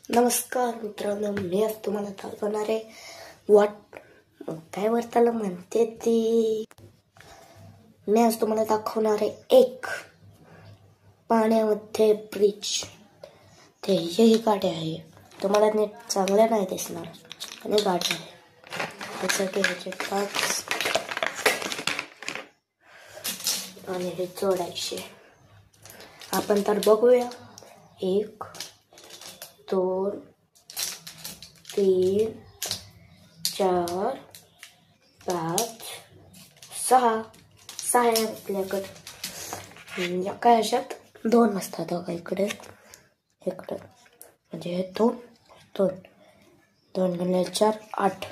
नमस्कार मित्रांनो, मी आज तुम्हाला दाखवणार आहे काय वर्ताला म्हणते ती. मी आज तुम्हाला दाखवणार आहे एक पाण्यामध्ये ब्रिज. ते ही गाडी आहे, तुम्हाला नीट चांगल्या नाही दिसणार पण ही गाडी आहे. त्यासाठी ह्याचे पाच आणि हे जोडायचे. आपण तर बघूया. 1 2 3 4 5 6 आहे आपल्याकडे. काय अशात 2 असतात बघा, इकडे म्हणजे हे 2 गुणिले 4 8,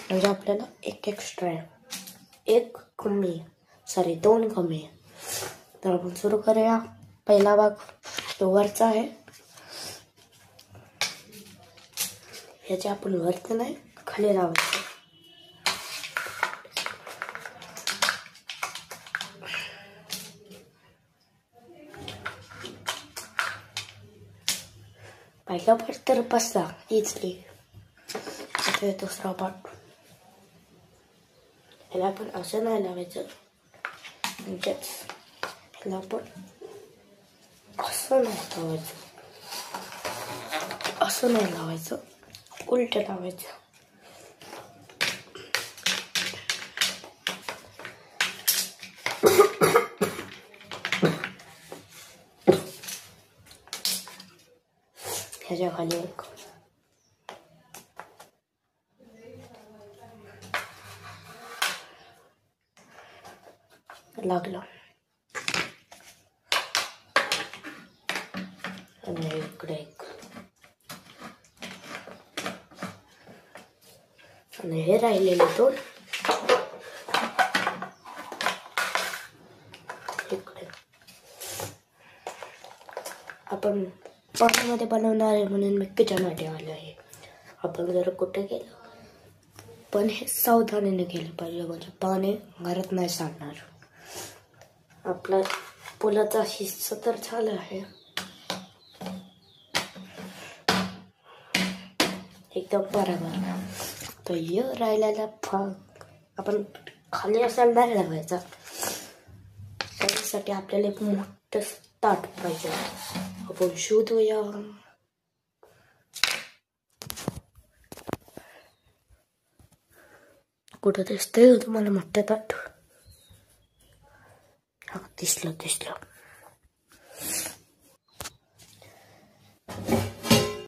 म्हणजे आपल्याला एक एक्स्ट्रा आहे, 1 कमी आहे, 2 कमी आहे. तर आपण सुरू करूया. पहिला भाग तो वरचा आहे, ह्याचे आपण वरती नाही खाली लावायचं. पहिला पाठ तर बसला इझिली. आता दुसरा पाठ, ह्याला आपण असं नाही लावायचं, म्हणजेच ह्याला आपण असं नाही लावायचं, उलट लावायचं. ह्याच्या खाली एक लागलं आणि इकडे एक, आणि हे राहिलेले 2 इकडे. आपण पाण्यामध्ये बनवणार आहे म्हणून मी किचनमध्ये आलो आहे. आपण जर कुठे गेलो पण हे सावधानीने केलं पाहिजे, म्हणजे पाणी घरात नाही सांडणार. आपला पुलाचा हिस्सा तर झाला आहे एकदम बरोबर. तर हे राहिलेला भाग आपण खाली असायला नाही लावायचा. त्याच्यासाठी आपल्याला एक मोठं ताट पाहिजे. आपण शोधूया. कुठं दिसतंय तुम्हाला मोठं ताट? हा, दिसलं.